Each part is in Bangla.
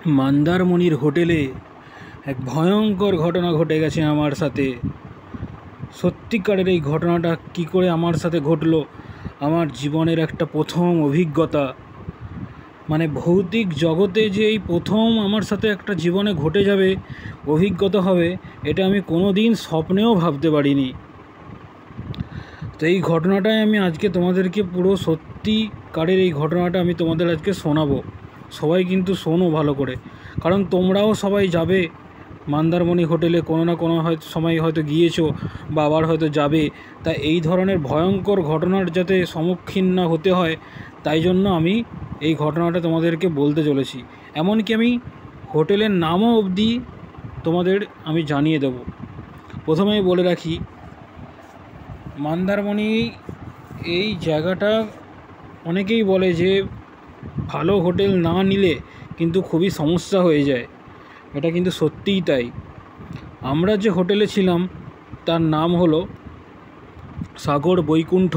মন্দারমণির হোটেলে এক ভয়ঙ্কর ঘটনা ঘটে গেছে আমার সাথে। সত্যিকারের এই ঘটনাটা কি করে আমার সাথে ঘটলো, আমার জীবনের একটা প্রথম অভিজ্ঞতা। মানে ভৌতিক জগতে যে এই প্রথম আমার সাথে একটা জীবনে ঘটে যাবে, অভিজ্ঞতা হবে, এটা আমি কোনো দিন স্বপ্নেও ভাবতে পারিনি। তো এই ঘটনাটাই আমি আজকে তোমাদেরকে পুরো সত্যিকারের এই ঘটনাটা আমি তোমাদের আজকে শোনাবো। সবাই কিন্তু শোনো ভালো করে, কারণ তোমরাও সবাই যাবে মন্দারমণি হোটেলে, কোনো না কোনো সময় হয়তো গিয়েছো বা আবার হয়তো যাবে। তা এই ধরনের ভয়ঙ্কর ঘটনার যাতে সম্মুখীন না হতে হয়, তাই জন্য আমি এই ঘটনাটা তোমাদেরকে বলতে চলেছি। এমনকি আমি হোটেলের নামও অবধি তোমাদের আমি জানিয়ে দেব। প্রথমেই বলে রাখি, মন্দারমণি এই জায়গাটা অনেকেই বলে যে ভালো হোটেল না নিলে কিন্তু খুবই সমস্যা হয়ে যায়। এটা কিন্তু সত্যিই তাই। আমরা যে হোটেলে ছিলাম তার নাম হলো সাগর বৈকুণ্ঠ।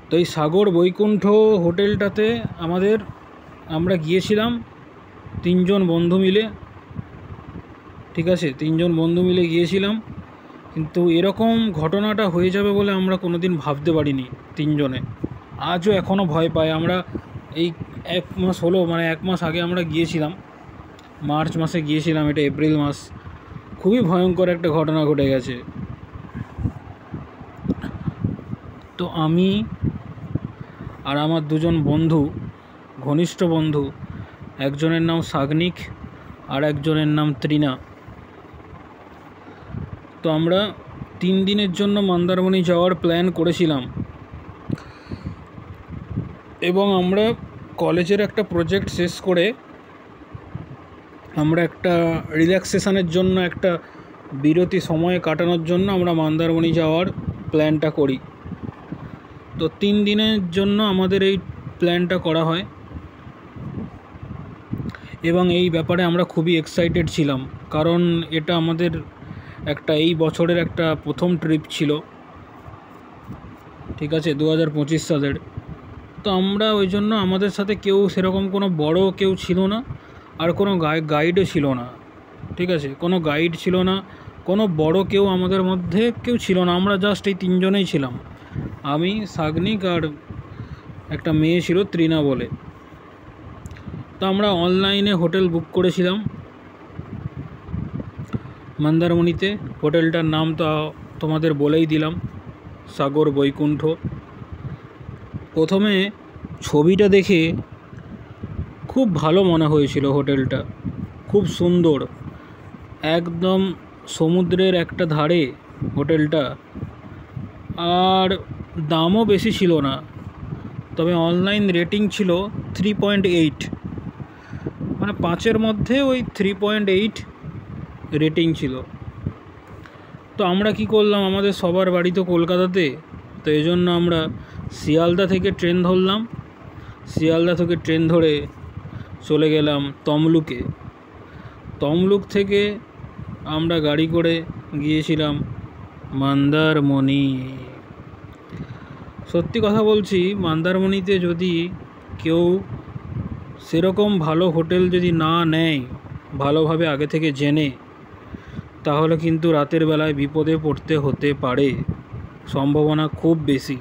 তো এই সাগর বৈকুণ্ঠ হোটেলটাতে আমরা গিয়েছিলাম 3 জন বন্ধু মিলে। ঠিক আছে, 3 জন বন্ধু মিলে গিয়েছিলাম, কিন্তু এরকম ঘটনাটা হয়ে যাবে বলে আমরা কোনো দিন ভাবতে পারিনি 3 জনে। আজও এখনও ভয় পাই। আমরা এই 1 মাস হলো, মানে 1 মাস আগে আমরা গিয়েছিলাম, মার্চ মাসে গিয়েছিলাম, এটা এপ্রিল মাস। খুবই ভয়ঙ্কর একটা ঘটনা ঘটে গেছে। তো আমি আর আমার 2 জন বন্ধু, ঘনিষ্ঠ বন্ধু, একজনের নাম সাগনিক আর একজনের নাম তৃণা। তো আমরা 3 দিনের জন্য মন্দারমণি যাওয়ার প্ল্যান করেছিলাম, এবং আমরা কলেজের একটা প্রজেক্ট শেষ করে আমরা একটা রিল্যাক্সেশনের জন্য, একটা বিরতি সময় কাটানোর জন্য আমরা মন্দারমণি যাওয়ার প্ল্যানটা করি। তো 3 দিনের জন্য আমাদের এই প্ল্যানটা করা হয়, এবং এই ব্যাপারে আমরা খুবই এক্সাইটেড ছিলাম, কারণ এটা আমাদের এই বছরের একটা প্রথম ট্রিপ ছিল। ঠিক আছে, 2025 সালের। তো আমরা ওই জন্য আমাদের সাথে কেউ সেরকম কোনো বড় কেউ ছিল না, আর কোনো গাইডও ছিল না। ঠিক আছে, কোনো গাইড ছিল না, কোনো বড় কেউ আমাদের মধ্যে কেউ ছিল না। আমরা জাস্ট এই 3 জনেই ছিলাম, আমি, সাগনিক আর একটা মেয়ে ছিল তৃণা বলে। তো আমরা অনলাইনে হোটেল বুক করেছিলাম মন্দারমণিতে। হোটেলটার নাম তো তোমাদের বলেই দিলাম, সাগর বৈকুণ্ঠ। প্রথমে ছবিটা দেখে খুব ভালো মনে হয়েছিল হোটেলটা, খুব সুন্দর, একদম সমুদ্রের একটা ধারে হোটেলটা, আর দামও বেশি ছিল না। তবে অনলাইন রেটিং ছিল 3.8, মানে 5-এর মধ্যে ওই 3.8 রেটিং ছিল। তো আমরা কি করলাম, আমাদের সবার বাড়ি তো কলকাতাতে, তো এই জন্য আমরা শিয়ালদা থেকে ট্রেন ধরলাম। শিয়ালদা থেকে ট্রেন ধরে চলে গেলাম তমলুকে। তমলুক থেকে আমরা গাড়ি করে গিয়েছিলাম মন্দারমণি। সত্যি কথা বলছি, মন্দারমণিতে যদি কেউ সেরকম ভালো হোটেল যদি না নেয়, ভালোভাবে আগে থেকে জেনে, তাহলে কিন্তু রাতের বেলায় বিপদে পড়তে হতে পারে, সম্ভাবনা খুব বেশি।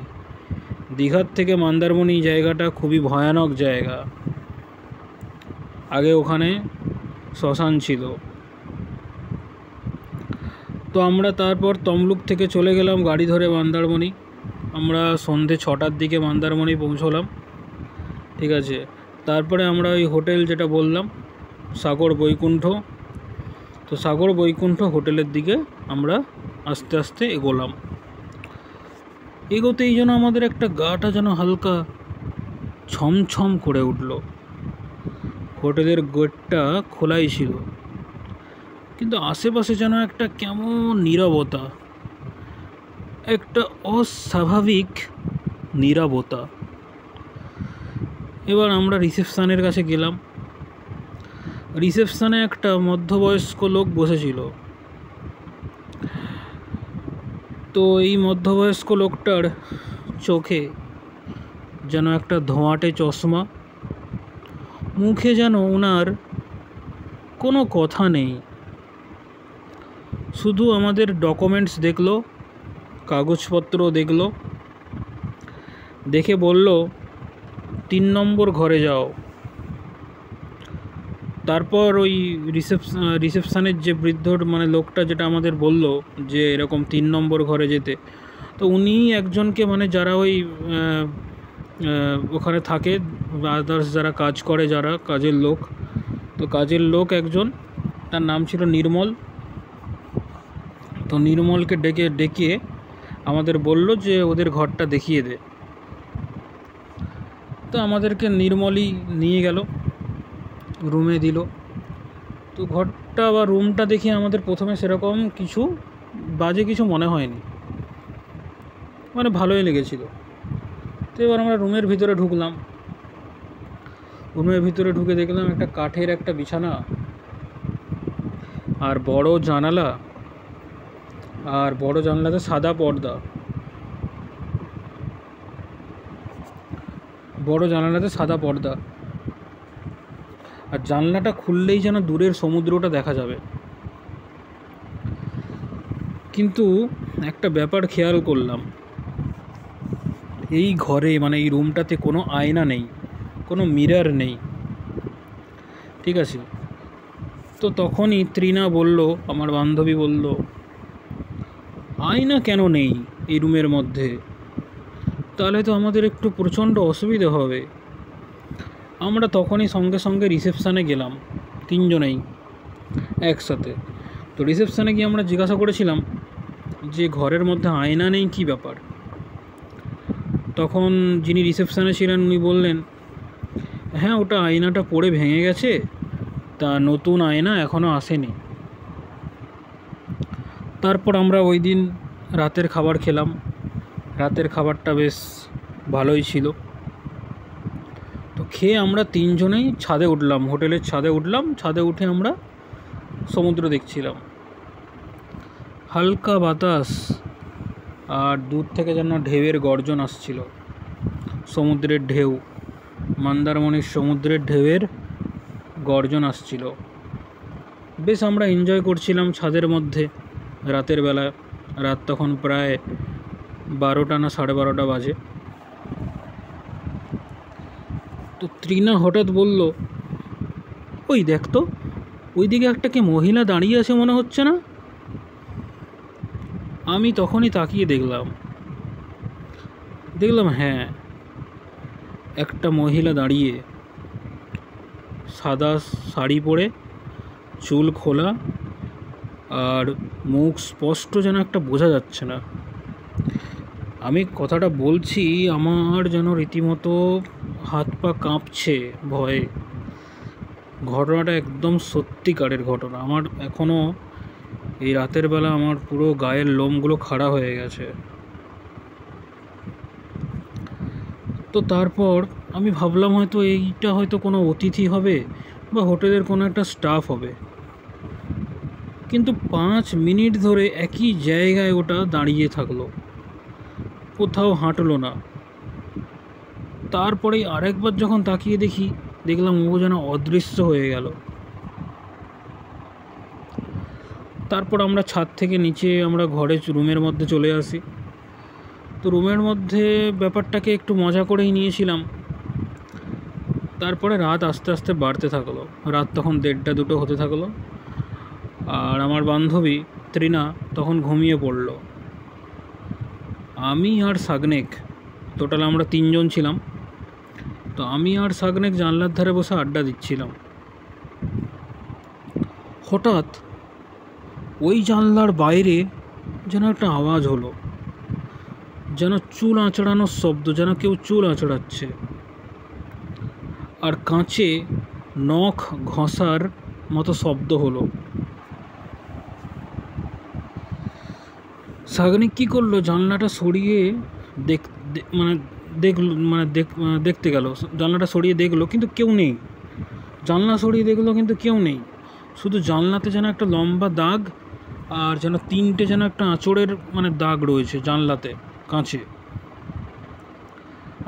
দীঘার থেকে মন্দারমণি জায়গাটা খুবই ভয়ানক জায়গা। আগে ওখানে শ্মশান ছিল। তো আমরা তারপর তমলুক থেকে চলে গেলাম গাড়ি ধরে মন্দারমণি। আমরা সন্ধে 6টার দিকে মন্দারমণি পৌঁছলাম। ঠিক আছে, তারপরে আমরা ওই হোটেল যেটা বললাম সাগর বৈকুণ্ঠ, তো সাগর বৈকুণ্ঠ হোটেলের দিকে আমরা আস্তে আস্তে এগোলাম। এগোতেই যেন আমাদের একটা গাটা যেন হালকা ছমছম করে উঠল। হোটেলের গেটটা খোলাই ছিল, কিন্তু আশেপাশে যেন একটা কেমন নীরবতা, একটা অস্বাভাবিক নীরবতা। এবার আমরা রিসেপশানের কাছে গেলাম। রিসেপশানে একটা মধ্যবয়স্ক লোক বসেছিল। তো এই মধ্যবয়স্ক লোকটার চোখে যেন একটা ধোঁয়াটে চশমা, মুখে যেন ওনার কোনো কথা নেই, শুধু আমাদের ডকুমেন্টস দেখলো, কাগজপত্র দেখলো, দেখে বলল 3 নম্বর ঘরে যাও। তারপর ওই রিসেপশানের যে বৃদ্ধর মানে লোকটা যেটা আমাদের বলল যে এরকম 3 নম্বর ঘরে যেতে, তো উনি একজনকে মানে যারা ওই ওখানে থাকে আদার্স যারা কাজ করে, যারা কাজের লোক, তো কাজের লোক একজন, তার নাম ছিল নির্মল। তো নির্মলকে ডেকে আমাদের বলল যে ওদের ঘরটা দেখিয়ে দে। তো আমাদেরকে নির্মলই নিয়ে গেল, রুমে দিল। তো ঘরটা বা রুমটা দেখে আমাদের প্রথমে সেরকম কিছু বাজে কিছু মনে হয়নি, মানে ভালোই লেগেছিল। তো এবার আমরা রুমের ভিতরে ঢুকলাম। রুমের ভিতরে ঢুকে দেখলাম একটা কাঠের একটা বিছানা, আর বড় জানালা, আর বড় জানলাতে সাদা পর্দা, বড় জানালাতে সাদা পর্দা, আর জানলাটা খুললেই যেন দূরের সমুদ্রটা দেখা যাবে। কিন্তু একটা ব্যাপার খেয়াল করলাম, এই ঘরে মানে এই রুমটাতে কোনো আয়না নেই, কোনো মিরর নেই, ঠিক আছে। তো তখনই তৃণা বলল, আমার বান্ধবী বলল, আয়না কেন নেই এই রুমের মধ্যে? তাহলে তো আমাদের একটু প্রচণ্ড অসুবিধে হবে। আমরা তখনই সঙ্গে সঙ্গে রিসেপশানে গেলাম, 3 জনেই একসাথে। তো রিসেপশানে গিয়ে আমরা জিজ্ঞাসা করেছিলাম যে ঘরের মধ্যে আয়না নেই, কী ব্যাপার? তখন যিনি রিসেপশানে ছিলেন উনি বললেন, হ্যাঁ ওটা আয়নাটা পড়ে ভেঙে গেছে, তা নতুন আয়না এখনও আসেনি। তারপর আমরা ওই দিন রাতের খাবার খেলাম। রাতের খাবারটা বেশ ভালোই ছিল। তো খেয়ে আমরা 3 জনেই ছাদে উঠলাম, হোটেলের ছাদে উঠলাম। ছাদে উঠে আমরা সমুদ্র দেখছিলাম, হালকা বাতাস, আর দূর থেকে যেন ঢেউয়ের গর্জন আসছিল, সমুদ্রের ঢেউ, মন্দারমণির সমুদ্রের ঢেউয়ের গর্জন আসছিল। বেশ আমরা এনজয় করছিলাম ছাদের মধ্যে রাতের বেলা। রাত তখন প্রায় 12টা না 12:30 বাজে। তো তৃণা হঠাৎ বলল, ওই দেখ তো, ওইদিকে একটা কে মহিলা দাঁড়িয়ে আছে মনে হচ্ছে না? আমি তখনই তাকিয়ে দেখলাম হ্যাঁ, একটা মহিলা দাঁড়িয়ে, সাদা শাড়ি পরে, চুল খোলা, আর মুখ স্পষ্ট যেন একটা বোঝা যাচ্ছে না। আমি কথাটা বলছি, আমার যেন রীতিমতো হাত পা কাঁপছে ভয়ে। ঘটনাটা একদম সত্যিকারের ঘটনা। আমার এখনও এই রাতের বেলা আমার পুরো গায়ের লোমগুলো খাড়া হয়ে গেছে। তো তারপর আমি ভাবলাম হয়তো এইটা হয়তো কোনো অতিথি হবে বা হোটেলের কোনো একটা স্টাফ হবে। কিন্তু 5 মিনিট ধরে একই জায়গায় ওটা দাঁড়িয়ে থাকলো, কোথাও হাঁটলো না। তারপরেই আরেকবার যখন তাকিয়ে দেখলাম ও যেন অদৃশ্য হয়ে গেল। তারপর আমরা ছাদ থেকে নিচে আমরা রুমের মধ্যে চলে আসি। তো রুমের মধ্যে ব্যাপারটাকে একটু মজা করেই নিয়েছিলাম। তারপরে রাত আস্তে আস্তে বাড়তে থাকলো, রাত তখন 1:30-2 হতে থাকলো। আর আমার বান্ধবী তৃণা তখন ঘুমিয়ে পড়ল। আমি আর সাগনেক, টোটাল আমরা 3 জন ছিলাম। তো আমি আর সাগনেক জানলার ধারে বসে আড্ডা দিচ্ছিলাম। হঠাৎ ওই জানলার বাইরে যেন একটা আওয়াজ হলো, যেন চুল আঁচড়ানোর শব্দ, যেন কেউ চুল আঁচড়াচ্ছে, আর কাঁচে নখ ঘষার মতো শব্দ হলো। সাগনিক কী করলো, জানলাটা সরিয়ে দেখতে গেল। জানলাটা সরিয়ে দেখলো কিন্তু কেউ নেই। জানলা সরিয়ে দেখলো কিন্তু কেউ নেই, শুধু জানলাতে যেন একটা লম্বা দাগ, আর যেন 3টে যেন একটা আঁচড়ের দাগ রয়েছে জানলাতে, কাঁচে।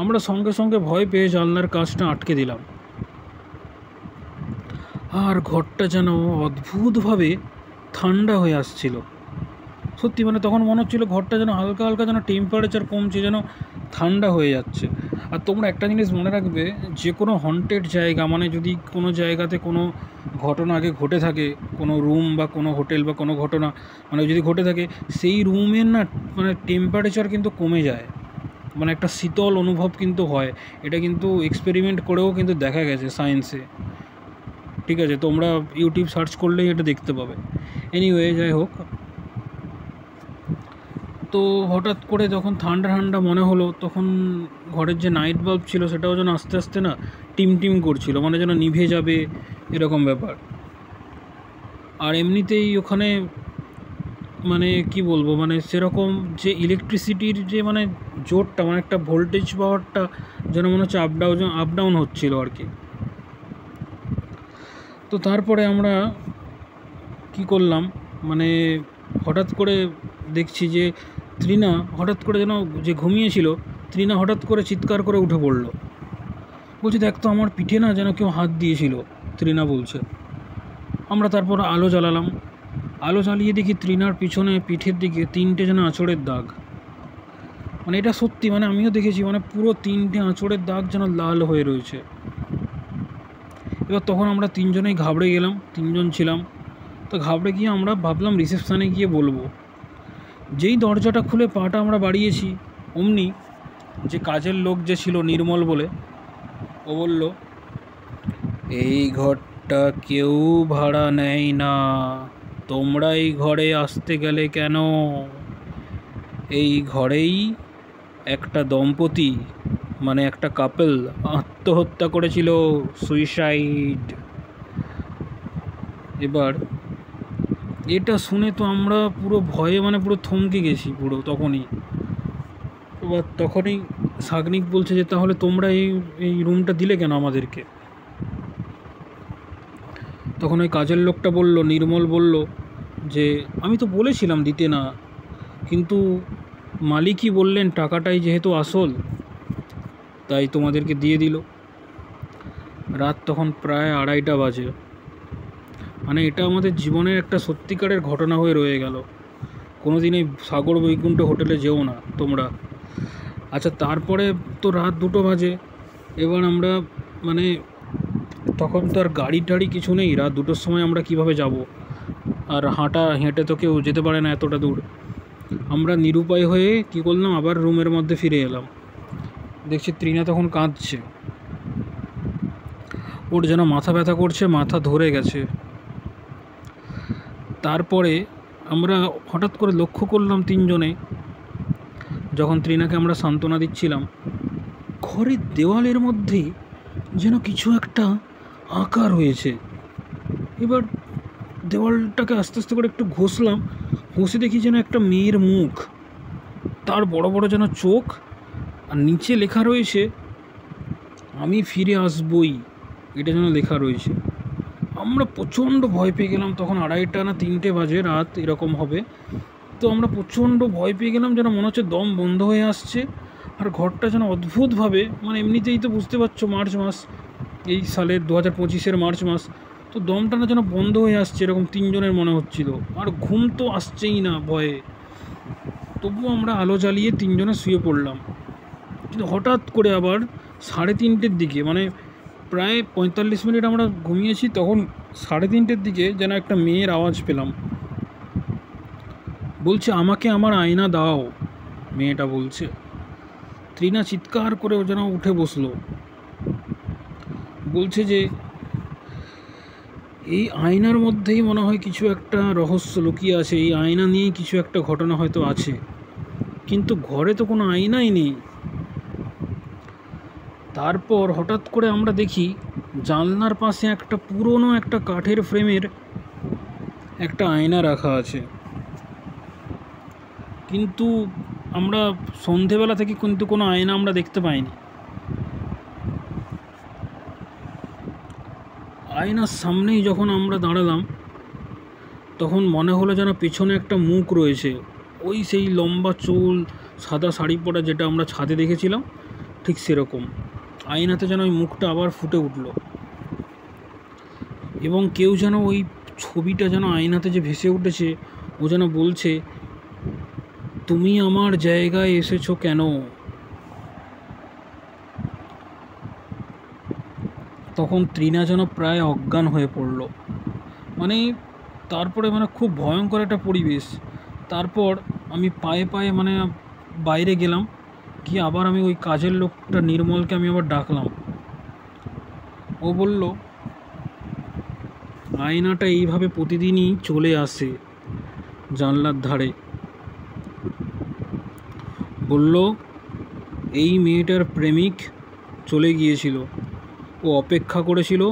আমরা সঙ্গে সঙ্গে ভয় পেয়ে জানলার কাঁচটা আটকে দিলাম। আর ঘরটা যেন অদ্ভুতভাবে ঠান্ডা হয়ে আসছিল। সত্যি মানে তখন মনে হচ্ছিলো ঘরটা যেন হালকা হালকা যেন টেম্পারেচার কমছে, যেন ঠান্ডা হয়ে যাচ্ছে। আর তোমরা একটা জিনিস মনে রাখবে, যে কোনো হন্টেড জায়গা মানে যদি কোনো জায়গাতে কোনো ঘটনা আগে ঘটে থাকে, কোনো রুম বা কোনো হোটেল বা কোনো ঘটনা মানে যদি ঘটে থাকে, সেই রুমের না মানে টেম্পারেচার কিন্তু কমে যায়, মানে একটা শীতল অনুভব কিন্তু হয়। এটা কিন্তু এক্সপেরিমেন্ট করেও কিন্তু দেখা গেছে সায়েন্সে। ঠিক আছে, তোমরা ইউটিউব সার্চ করলেই এটা দেখতে পাবে। এনিওয়ে, যাই হোক, তো হঠাৎ করে যখন ঠান্ডা ঠান্ডা মনে হলো, তখন ঘরের যে নাইট বাল্ব ছিল সেটাও যেন আস্তে আস্তে না টিম টিম করছিল, মানে যেন নিভে যাবে এরকম ব্যাপার। আর এমনিতেই ওখানে মানে কি বলবো, মানে সেরকম যে ইলেকট্রিসিটির যে মানে জোরটা, মানে একটা ভোল্টেজ পাওয়ারটা যেন মনে হচ্ছে আপ ডাউন হচ্ছিল আর কি। তো তারপরে আমরা কি করলাম, মানে হঠাৎ করে দেখছি যে তৃণা হঠাৎ করে যেন, যে ঘুমিয়েছিল তৃণা হঠাৎ করে চিৎকার করে উঠে পড়ল। বলছে, দেখ তো আমার পিঠে না যেন কেউ হাত দিয়েছিল, তৃণা বলছে। আমরা তারপর আলো জ্বালালাম, আলো জ্বালিয়ে দেখি তৃণার পিছনে পিঠের দিকে 3টে যেন আঁচড়ের দাগ। মানে এটা সত্যি, মানে আমিও দেখেছি, মানে পুরো 3টে আঁচড়ের দাগ যেন লাল হয়ে রয়েছে। এবার তখন আমরা 3জনেই ঘাবড়ে গেলাম, 3জন ছিলাম। তো ঘাবড়ে গিয়ে আমরা ভাবলাম রিসেপশানে গিয়ে বলবো। যেই দরজাটা খুলে পাটা আমরা বাড়িয়েছি, অমনি যে কাজের লোক যে ছিল নির্মল বলে, ও বলল, এই ঘরটা কেউ ভাড়া নেয় না, তোমরা এই ঘরে আসতে গেলে কেন? এই ঘরেই একটা দম্পতি মানে একটা কাপল আত্মহত্যা করেছিল, সুইসাইড। এবার এটা শুনে তো আমরা পুরো ভয়ে মানে পুরো থমকে গেছি পুরো তখনই। এবার তখনই সাগনিক বলছে যে তাহলে তোমরা এই রুমটা দিলে কেন আমাদেরকে? তখন ওই কাজের লোকটা বলল, নির্মল বলল যে আমি তো বলেছিলাম দিতে না, কিন্তু মালিকই বললেন টাকাটাই যেহেতু আসল, তাই তোমাদেরকে দিয়ে দিল। রাত তখন প্রায় 2:30 বাজে। মানে এটা আমাদের জীবনের একটা সত্যিকারের ঘটনা হয়ে রয়ে গেল। কোনো দিন এই সাগর বৈকুণ্ঠ হোটেলে যেও না তোমরা। আচ্ছা, তারপরে তো রাত 2টো বাজে। এবার আমরা মানে তখন তো আর গাড়ি টাড়ি কিছু নেই, রাত 2টোর সময় আমরা কিভাবে যাব? আর হেঁটে তো কেউ যেতে পারে না এতটা দূর। আমরা নিরুপায় হয়ে কি করলাম, আবার রুমের মধ্যে ফিরে এলাম। দেখছি তৃণা তখন কাঁদছে, ওর যেন মাথা ব্যথা করছে, মাথা ধরে গেছে। তারপরে আমরা হঠাৎ করে লক্ষ্য করলাম 3জনে, যখন তৃণাকে আমরা সান্ত্বনা দিচ্ছিলাম, ঘরের দেওয়ালের মধ্যে যেন কিছু একটা আঁকা রয়েছে। এবার দেওয়ালটাকে আস্তে আস্তে করে একটু ঘষলাম, ঘষে দেখি যেন একটা মেয়ের মুখ, তার বড় বড় যেন চোখ, আর নিচে লেখা রয়েছে আমি ফিরে আসবই, এটা যেন লেখা রয়েছে। আমরা প্রচণ্ড ভয় পেয়ে গেলাম। তখন 2:30 না 3টে বাজে, রাত এরকম হবে। তো আমরা প্রচণ্ড ভয় পেয়ে গেলাম, যেন মনে হচ্ছে দম বন্ধ হয়ে আসছে। আর ঘরটা যেন অদ্ভুতভাবে, মানে এমনিতেই তো বুঝতে পারছো মার্চ মাস, এই সালের 2025-এর মার্চ মাস, তো দমটা না যেন বন্ধ হয়ে আসছে এরকম 3জনের মনে হচ্ছিল। আর ঘুম তো আসছেই না ভয়ে। তবুও আমরা আলো জ্বালিয়ে 3জনে শুয়ে পড়লাম। কিন্তু হঠাৎ করে আবার 3:30-এর দিকে, মানে প্রায় 45 মিনিট আমরা ঘুমিয়েছি, তখন 3:30-এর দিকে যেন একটা মেয়ের আওয়াজ পেলাম। বলছে, আমাকে আমার আয়না দাও, মেয়েটা বলছে। তৃণা চিৎকার করে যেন উঠে বসলো, বলছে যে এই আয়নার মধ্যেই মনে হয় কিছু একটা রহস্য লুকিয়ে আছে, এই আয়না নিয়েই কিছু একটা ঘটনা হয়তো আছে, কিন্তু ঘরে তো কোনো আয়নাই নেই। তারপর হঠাৎ করে আমরা দেখি জানলার পাশে একটা পুরনো একটা কাঠের ফ্রেমের একটা আয়না রাখা আছে, কিন্তু আমরা সন্ধেবেলা থেকে কিন্তু কোনো আয়না আমরা দেখতে পাইনি। আয়নার সামনেই যখন আমরা দাঁড়ালাম, তখন মনে হলো যেন পেছনে একটা মুখ রয়েছে, ওই সেই লম্বা চুল, সাদা শাড়ি পরা যেটা আমরা ছাদে দেখেছিলাম, ঠিক সেরকম আয়নাতে যেন ওই মুখটা আবার ফুটে উঠল। এবং কেউ যেন ওই ছবিটা যেন আয়নাতে যে ভেসে উঠেছে, ও যেন বলছে, তুমি আমার জায়গায় এসেছো কেন? তখন তৃণা যেন প্রায় অজ্ঞান হয়ে পড়ল। মানে তারপরে মানে খুব ভয়ঙ্কর একটা পরিবেশ। তারপর আমি পায়ে পায়ে মানে বাইরে গেলাম, গিয়ে আবার আমি ওই কাজের লোকটা নির্মলকে আমি আবার ডাকলাম। ও বলল, আয়নাটা এইভাবে প্রতিদিনই চলে আসে জানলার ধারে। বলল, এই মেয়েটার প্রেমিক চলে গিয়েছিল, ও অপেক্ষা করেছিল,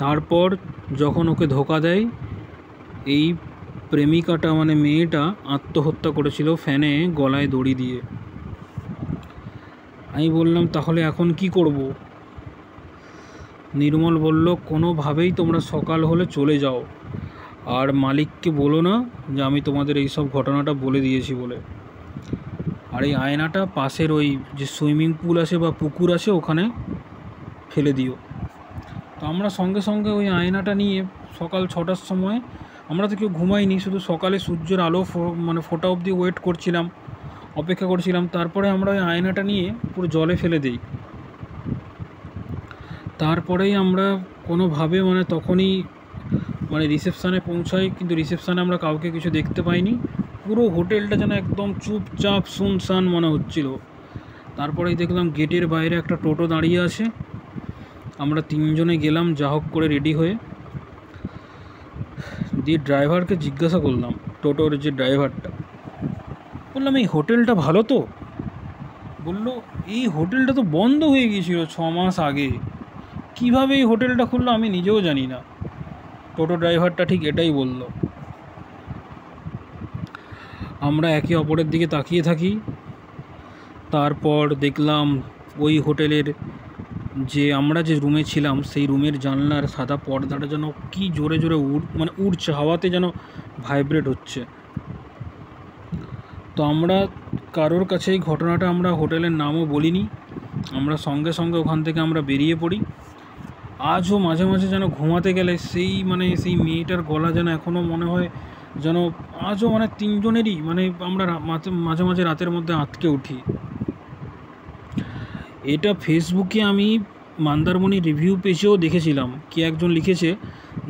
তারপর যখন ওকে ধোঁকা দেয়, এই প্রেমিকাটা মানে মেয়েটা আত্মহত্যা করেছিল ফ্যানে গলায় দড়ি দিয়ে। আমি বললাম, তাহলে এখন কি করব? নির্মল বলল, কোনোভাবেই তোমরা সকাল হলে চলে যাও, আর মালিককে বলো না যে আমি তোমাদের এই সব ঘটনাটা বলে দিয়েছি বলে। আর এই আয়নাটা পাশের ওই যে সুইমিং পুল আছে বা পুকুর আছে ওখানে ফেলে দিও। তো আমরা সঙ্গে সঙ্গে ওই আয়নাটা নিয়ে সকাল 6টার সময়, আমরা তো কেউ ঘুমাইনি, শুধু সকালে সূর্যের আলো মানে ফোটা অবধি ওয়েট করছিলাম, অপেক্ষা করছিলাম। তারপরে আমরা ওই আয়নাটা নিয়ে পুরো জলে ফেলে দিই। তারপরেই আমরা কোনোভাবে মানে তখনই মানে রিসেপশানে পৌঁছাই, কিন্তু রিসেপশানে আমরা কাউকে কিছু দেখতে পাইনি। পুরো হোটেলটা যেন একদম চুপচাপ শুনশান মনে হচ্ছিল। তারপরেই দেখলাম গেটের বাইরে একটা টোটো দাঁড়িয়ে আছে। আমরা 3জনে গেলাম যা হোক করে রেডি হয়ে, দিয়ে ড্রাইভারকে জিজ্ঞাসা করলাম, টোটোর যে ড্রাইভারটা, বললাম, এই হোটেলটা ভালো তো? বলল, এই হোটেলটা তো বন্ধ হয়ে গিয়েছিল 6 মাস আগে, কীভাবে এই হোটেলটা খুললো আমি নিজেও জানি না। টোটো ড্রাইভারটা ঠিক এটাই বলল। আমরা একে অপরের দিকে তাকিয়ে থাকি। তারপর দেখলাম ওই হোটেলের যে আমরা যে রুমে ছিলাম সেই রুমের জানলার সাদা পর্দাটা যেন কি জোরে জোরে উড়ছে, হাওয়াতে যেন ভাইব্রেট হচ্ছে। তো আমরা কারোর কাছে এই ঘটনাটা আমরা হোটেলের নামও বলিনি, আমরা সঙ্গে সঙ্গে ওখান থেকে আমরা বেরিয়ে পড়ি। আজও মাঝে মাঝে যেন ঘুমাতে গেলে সেই সেই মেয়েটার গলা যেন এখনও মনে হয়, যেন আজও মানে 3জনেরই মানে আমরা মাঝে মাঝে রাতের মধ্যে আঁতকে উঠি। এটা ফেসবুকে আমি মন্দারমণি রিভিউ পেজেও দেখেছিলাম, কি একজন লিখেছে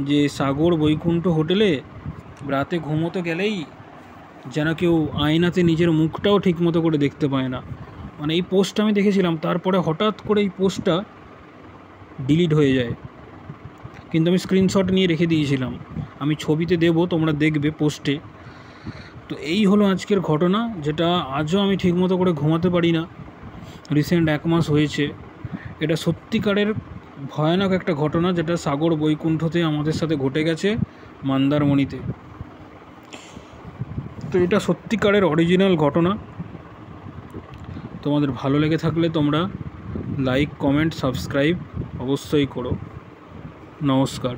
যে সাগর বৈকুণ্ঠ হোটেলে রাতে ঘুমোতে গেলেই যেন কেউ আয়নাতে নিজের মুখটাও ঠিকমতো করে দেখতে পায় না। মানে এই পোস্টটা আমি দেখেছিলাম, তারপরে হঠাৎ করে এই পোস্টটা ডিলিট হয়ে যায়, কিন্তু আমি স্ক্রিনশট নিয়ে রেখে দিয়েছিলাম, আমি ছবিতে দেব, তোমরা দেখবে পোস্টে। তো এই হলো আজকের ঘটনা, যেটা আজও আমি ঠিকমতো করে ঘুমাতে পারি না, রিসেন্ট 1 মাস হয়েছে। এটা সত্যিকারের ভয়ানক একটা ঘটনা, যেটা সাগর বৈকুণ্ঠতে আমাদের সাথে ঘটে গেছে মন্দারমণিতে। তো এটা সত্যিকারের অরিজিনাল ঘটনা। তোমাদের ভালো লেগে থাকলে তোমরা লাইক, কমেন্ট, সাবস্ক্রাইব অবশ্যই করো। নমস্কার।